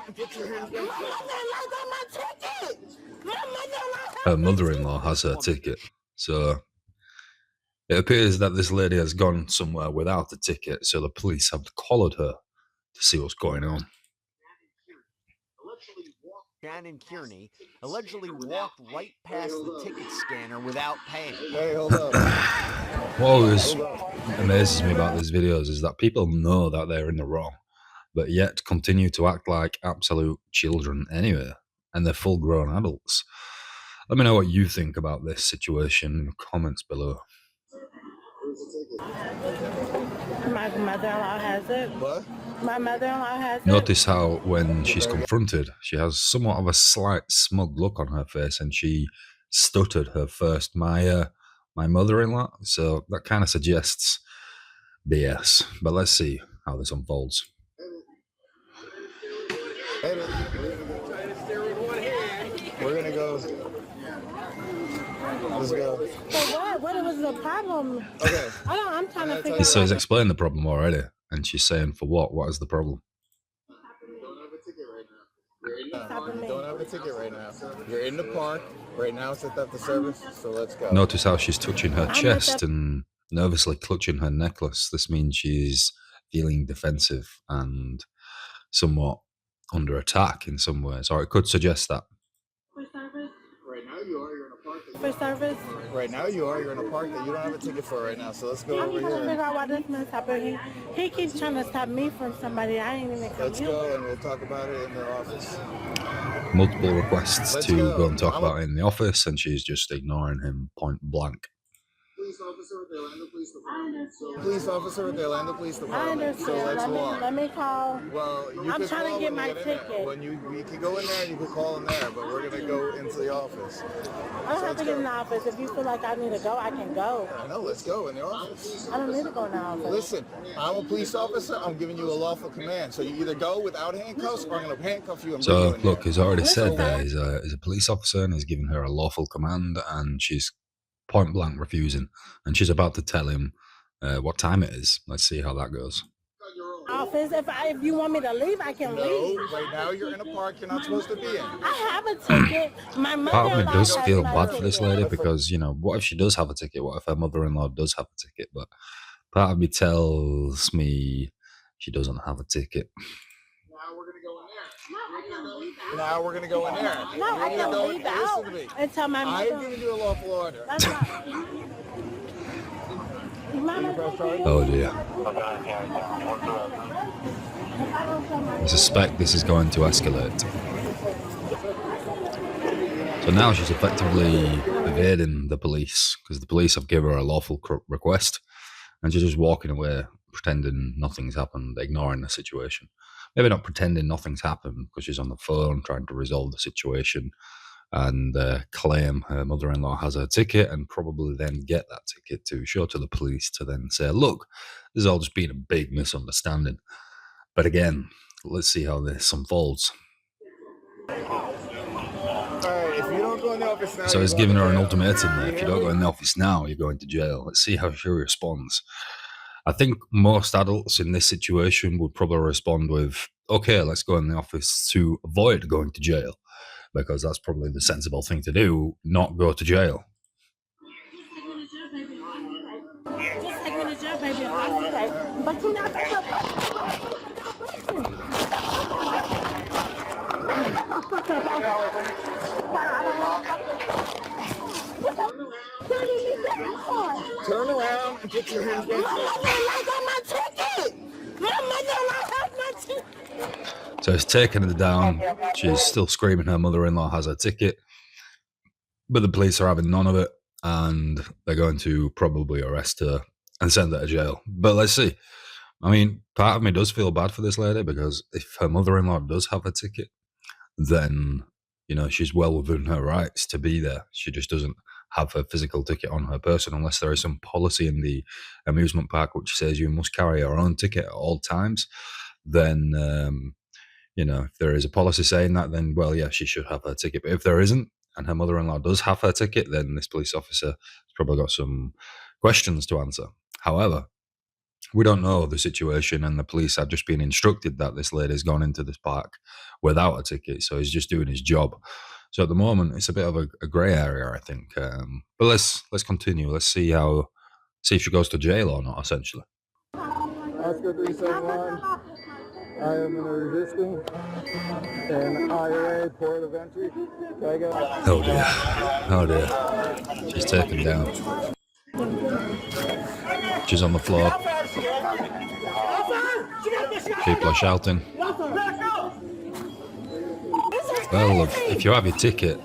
and put your hands down. Her mother-in-law has her ticket, so it appears that this lady has gone somewhere without a ticket, so the police have collared her to see what's going on. Shannon Kearney allegedly walked right past the ticket scanner without paying. Hey, hold up. What always amazes me about these videos is that people know that they're in the wrong, but yet continue to act like absolute children anyway, and they're full-grown adults. Let me know what you think about this situation in the comments below. My mother-in-law has it. What? My mother-in-law has it. Notice how when she's confronted, she has somewhat of a slight smug look on her face, and she stuttered her first, my mother-in-law. So that kind of suggests BS. But let's see how this unfolds. Hey, we're gonna go. Let's go. So what? What was the problem? Okay. I'm trying to figure out. So he's explained the problem already, and she's saying, for what? What is the problem? Don't have a ticket right now. Don't have a ticket right now. You're in the park. Right now it's at the service, so let's go. Notice how she's touching her chest and nervously clutching her necklace. This means she's feeling defensive and somewhat under attack in some ways, or it could suggest that. For service? Right now you are. You're in a park. For service? Right now you are. You're in a park that you don't have a ticket for right now, so let's go I'm over trying to here. figure out why this mess happened. He keeps trying to stop me from somebody. I ain't even come Let's here. go and we'll talk about it in the office. Multiple requests Let's to go. and talk about it in the office, and she's just ignoring him point blank. Police officer with the Orlando Police Department. Police officer with the Orlando Police I Department. understand. So let's walk. Let me call. Well, you I'm could trying to call get when my we in there. ticket. We can go in there and you can call in there, but we're gonna go into the office. I don't have to get in the office. If you feel like I need to go, I can go. No, let's go in the office. I don't need to go in the office. Listen, I'm a police officer. I'm giving you a lawful command. So you either go without handcuffs or I'm gonna handcuff you and bring you So in look, there. he's already said that he's a police officer and he's giving her a lawful command, and she's point blank refusing, and she's about to tell him what time it is. Let's see how that goes. Office. If you want me to leave, I can leave. No, right now you're in a park you're not supposed to be in. I have a ticket. My Part of me mother-in-law does has feel my bad for this ticket. lady because, you know, what if she does have a ticket? What if her mother-in-law does have a ticket? But part of me tells me she doesn't have a ticket. Now we're gonna go in there. Now we're gonna go in there. No, I can go leave listen out to me. until my I've mother. given you a lawful order. That's not. Oh dear. I suspect this is going to escalate. So now she's effectively evading the police because the police have given her a lawful request, and she's just walking away, pretending nothing's happened, ignoring the situation. Maybe not pretending nothing's happened because she's on the phone trying to resolve the situation and claim her mother-in-law has her ticket, and probably then get that ticket to show to the police to then say, look, this has all just been a big misunderstanding. But again, let's see how this unfolds. If you don't go in the office now, So he's giving her an ultimatum there. If you don't go in the office now, you're going to jail. Let's see how she responds. I think most adults in this situation would probably respond with, okay, let's go in the office to avoid going to jail, because that's probably the sensible thing to do, not go to jail. Just take me to jail, baby. Okay. But you're not turn around and put your hands down. So he's taking her down. She's still screaming her mother-in-law has her ticket, but the police are having none of it, and they're going to probably arrest her and send her to jail. But let's see. I mean, part of me does feel bad for this lady, because if her mother-in-law does have a ticket, then, you know, she's well within her rights to be there. She just doesn't have her physical ticket on her person unless there is some policy in the amusement park which says you must carry your own ticket at all times. Then, you know, if there is a policy saying that, then, well, yeah, she should have her ticket. But if there isn't, and her mother-in-law does have her ticket, then this police officer has probably got some questions to answer. However, We don't know the situation, and the police have just been instructed that this lady's gone into this park without a ticket, so he's just doing his job. So at the moment, it's a bit of a grey area, I think. But let's continue. Let's see if she goes to jail or not. Essentially. Oscar 371. I am in a resisting and IRA port of entry. Can I get? Oh dear. Oh dear. She's taken down. She's on the floor. People are shouting. Well, look, if you have your ticket,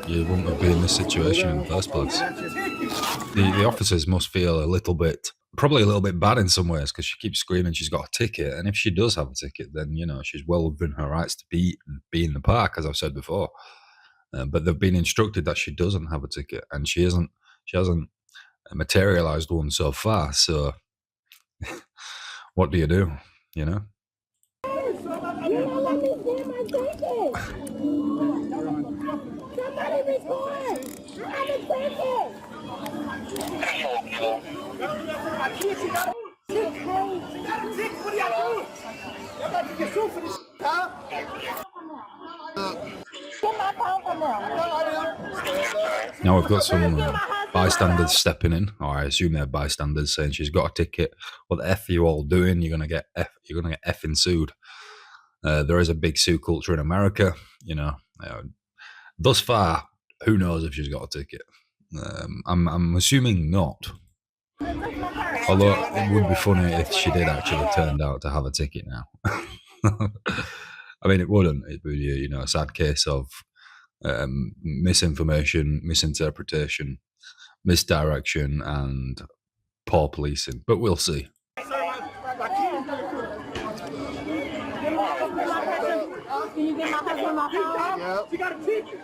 you wouldn't have been in this situation in the first place. The officers must feel probably a little bit bad in some ways, because she keeps screaming she's got a ticket, and if she does have a ticket, then she's well within her rights to be in the park, as I've said before. But they've been instructed that she doesn't have a ticket, and she hasn't materialized one so far. So, what do you do? Now we've got some bystanders stepping in, or I assume they're bystanders, saying she's got a ticket. What the F are you all doing? You're gonna get effing sued. There is a big sue culture in America. Thus far, who knows if she's got a ticket? I'm assuming not. Although it would be funny if she did actually turn out to have a ticket now. I mean, it wouldn't. It would be, a sad case of misinformation, misinterpretation, misdirection, and poor policing. But we'll see. Can you get my husband my phone? Yep. You got a ticket.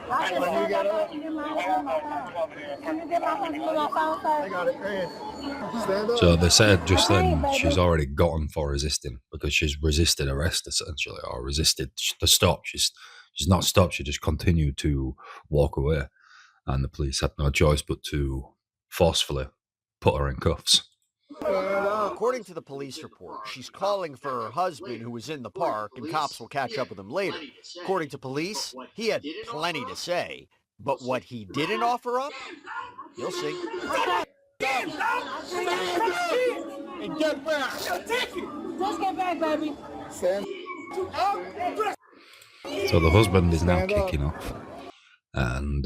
I just said that you get my husband my phone. Can you get my husband my phone, sir? I got it. Stand up. So they said just then she's already gotten for resisting, because she's resisted arrest essentially, or resisted the stop. She's not stopped. She just continued to walk away, and the police had no choice but to forcefully put her in cuffs. According to the police report, she's calling for her husband, who was in the park, and cops will catch up with him later. According to police, he had plenty to say, but what he didn't offer up, you'll see. And get back. Just get back, baby. Stand. So the husband is now kicking off, and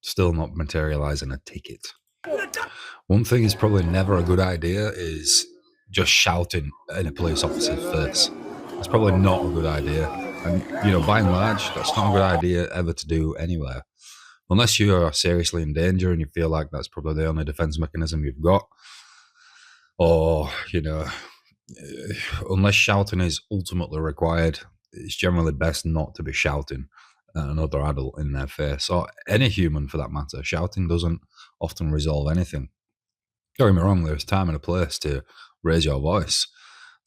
still not materializing a ticket. One thing is probably never a good idea is just shouting in a police officer's face. It's probably not a good idea. And, by and large, that's not a good idea ever to do anywhere. Unless you are seriously in danger and you feel like that's probably the only defense mechanism you've got. Or, unless shouting is ultimately required, it's generally best not to be shouting at another adult in their face, or any human for that matter. Shouting doesn't often resolve anything. Don't get me wrong, there's time and a place to raise your voice.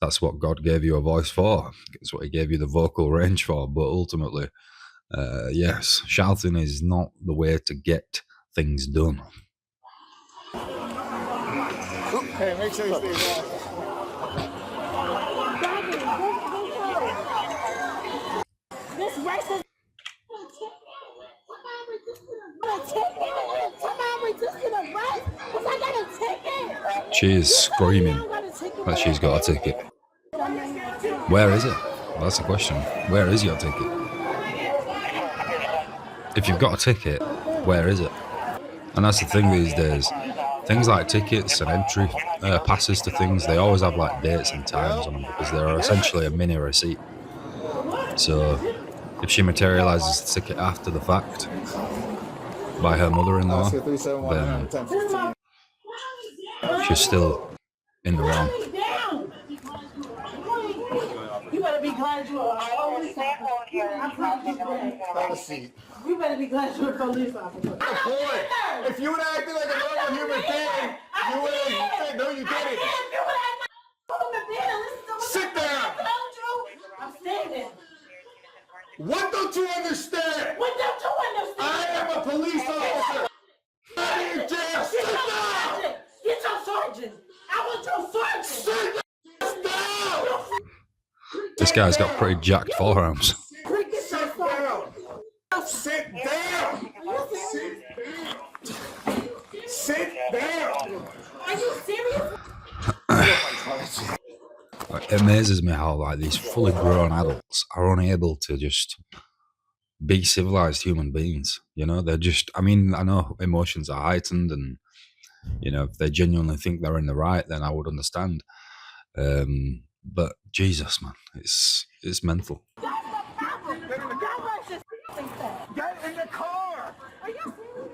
That's what God gave you a voice for. It's what he gave you the vocal range for. But ultimately, yes, shouting is not the way to get things done. Hey, make sure you stay back. This racist. She is screaming that she's got a ticket. Where is it? Well, that's the question. Where is your ticket? If you've got a ticket, where is it? And that's the thing these days. Things like tickets and entry passes to things, they always have like dates and times on them, because they're essentially a mini receipt. So if she materializes the ticket after the fact by her mother-in-law, then she's still in the wrong. You better be glad you're a police officer. Have a seat. You better be glad you're a police officer. Boy, if you would have acted like a normal human being, you would have said, no, you didn't. Sit down. I'm standing. What don't you understand? What don't you understand? I am a police officer. I am in jail. Sit down. Get your sergeant. I was guy's got pretty jacked forearms. Sit down. Sit down. Sit down. Are you serious? It amazes me how like these fully grown adults are unable to just be civilized human beings. You know, they're just, I mean, I know emotions are heightened and, you know, if they genuinely think they're in the right, then I would understand. But Jesus, man, it's mental. Get in the car. Are you serious?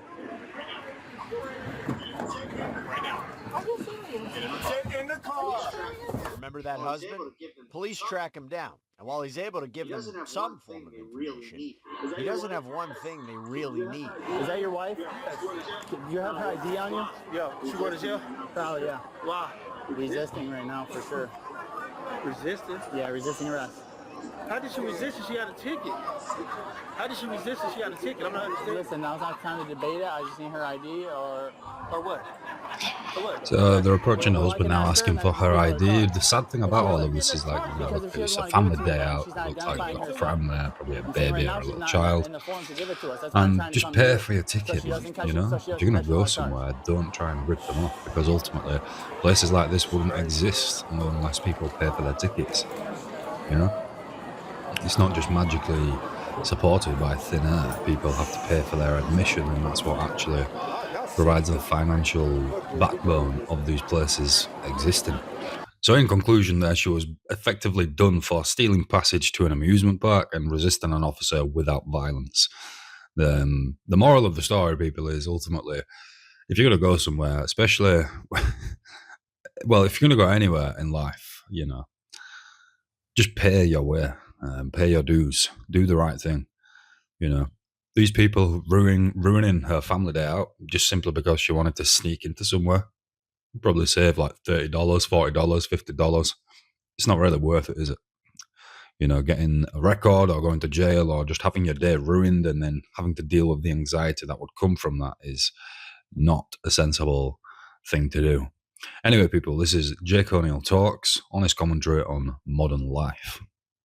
Get in the car. Remember that husband? Police track him down. And while he's able to give them some form of information, he doesn't have one thing they really need. Is that your wife? Do you have her ID on you? Yeah, she going to jail? Probably, yeah. Why? Resisting right now, for sure. Resisting? Yeah, resisting arrest. How did she resist if she had a ticket? How did she resist if she had a ticket? I'm not understanding. Listen, now's not time to debate it. I just need her ID or what? Or what? So they're approaching the husband now, asking for her ID. The sad thing about all of this is, like, you know, it's a family day out. It looks like you've got a friend there, probably a baby or a little child. And just pay for your ticket, you know? If you're going to go somewhere, don't try and rip them off, because ultimately places like this wouldn't exist unless people pay for their tickets, you know? It's not just magically supported by thin air. People have to pay for their admission, and that's what actually provides the financial backbone of these places existing. So in conclusion there, she was effectively done for stealing passage to an amusement park and resisting an officer without violence. The moral of the story, people, is ultimately, if you're going to go somewhere, especially, well, if you're going to go anywhere in life, you know, just pay your way. Pay your dues, do the right thing. You know, these people ruining her family day out just simply because she wanted to sneak into somewhere, probably save like $30, $40, $50. It's not really worth it, is it? You know, getting a record or going to jail or just having your day ruined and then having to deal with the anxiety that would come from that is not a sensible thing to do. Anyway, people, this is Jake O'Neill Talks, honest commentary on modern life.